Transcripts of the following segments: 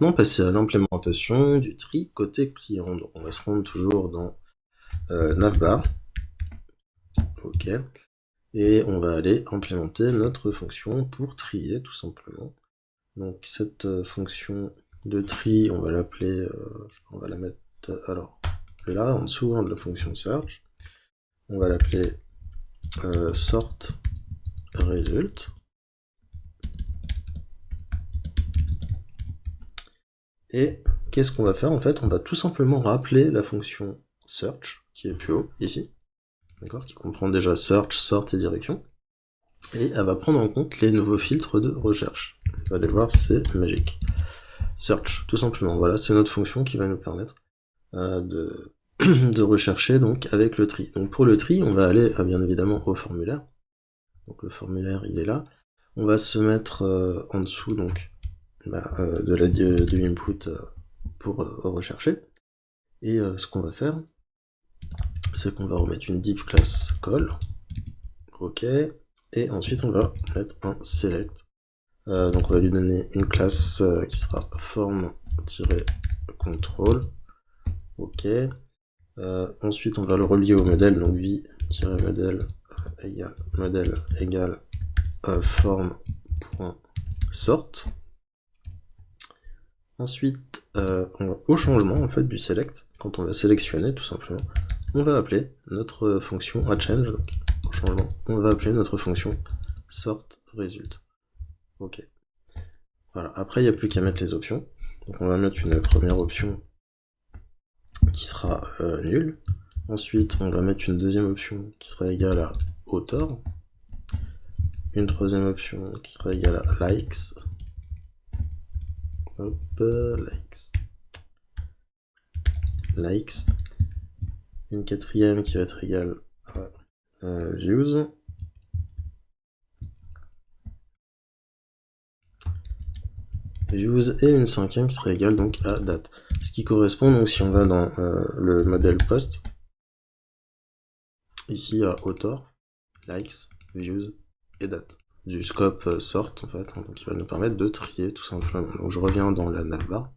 maintenant passer à l'implémentation du tri côté client. Donc on va se rendre toujours dans navbar. Ok. Et on va aller implémenter notre fonction pour trier tout simplement. Donc cette fonction de tri, on va l'appeler, on va la mettre alors là en dessous de la fonction search. On va l'appeler sort result. Et qu'est-ce qu'on va faire en fait? On va tout simplement rappeler la fonction search qui est plus haut ici, d'accord, qui comprend déjà search, sort et direction. Et elle va prendre en compte les nouveaux filtres de recherche. Vous allez voir, c'est magique. Search, tout simplement. Voilà, c'est notre fonction qui va nous permettre de rechercher donc avec le tri. Donc pour le tri, on va aller bien évidemment au formulaire. Donc le formulaire, il est là. On va se mettre en dessous donc de input pour rechercher. Et ce qu'on va faire, c'est qu'on va remettre une div class call. Ok. Et ensuite, on va mettre un select. Donc on va lui donner une classe qui sera form-control. Ok. Ensuite, on va le relier au modèle, donc v-modèle égale form.sort. Ensuite, on va, au changement en fait du select, quand on va sélectionner tout simplement, on va appeler notre fonction change. Donc au changement, on va appeler notre fonction sort result. Ok. Voilà. Après, il n'y a plus qu'à mettre les options. Donc on va mettre une première option qui sera nulle. Ensuite, on va mettre une deuxième option qui sera égale à author. Une troisième option qui sera égale à likes. Hop, likes. Une quatrième qui va être égale à views. Views et une cinquième qui sera égale donc à date. Ce qui correspond donc si on va dans le modèle post, ici à author, likes, views et date. Du scope sort en fait, donc qui va nous permettre de trier tout simplement. Donc je reviens dans la navbar.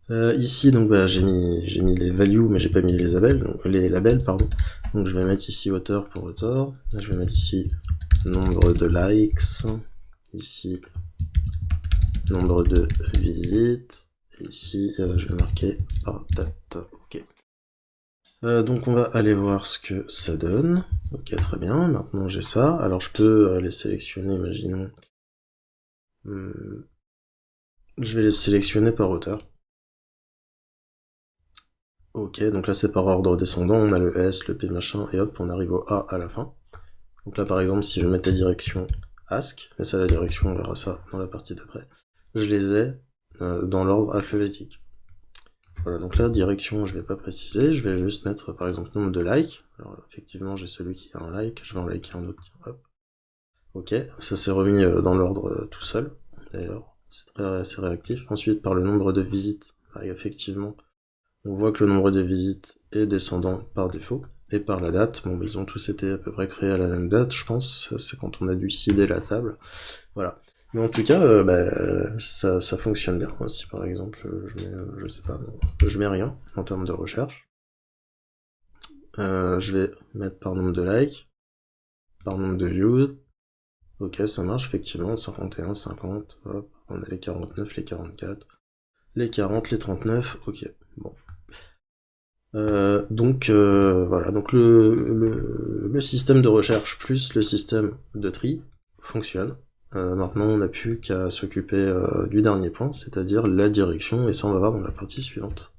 Ici donc bah, j'ai mis les values mais j'ai pas mis les labels, pardon. Donc je vais mettre ici author pour author, je vais mettre ici nombre de likes, ici nombre de visites, et ici je vais marquer par date. Ok. Donc on va aller voir ce que ça donne. Ok, très bien, maintenant j'ai ça. Alors je peux les sélectionner, imaginons. Je vais les sélectionner par auteur. Ok, donc là c'est par ordre descendant, on a le S, le P machin, et hop, on arrive au A à la fin. Donc là par exemple, si je mettais direction ask, mais ça la direction, on verra ça dans la partie d'après, je les ai dans l'ordre alphabétique. Voilà, donc là, direction, je vais pas préciser, je vais juste mettre par exemple nombre de likes. Alors effectivement, j'ai celui qui a un like, je vais en liker un autre, hop. Ok, ça s'est remis dans l'ordre tout seul, d'ailleurs, c'est assez réactif. Ensuite, par le nombre de visites, bah, effectivement, on voit que le nombre de visites est descendant par défaut, et par la date, bon, ils ont tous été à peu près créés à la même date, je pense, c'est quand on a dû seeder la table, voilà. Mais en tout cas, ça fonctionne bien. Si par exemple, je sais pas, je mets rien en termes de recherche, je vais mettre par nombre de likes, par nombre de views, ok, ça marche, effectivement, 51, 50, hop, on a les 49, les 44, les 40, les 39, ok, bon. Donc voilà, donc le système de recherche plus le système de tri fonctionne. Maintenant on n'a plus qu'à s'occuper du dernier point, c'est-à-dire la direction, et ça on va voir dans la partie suivante.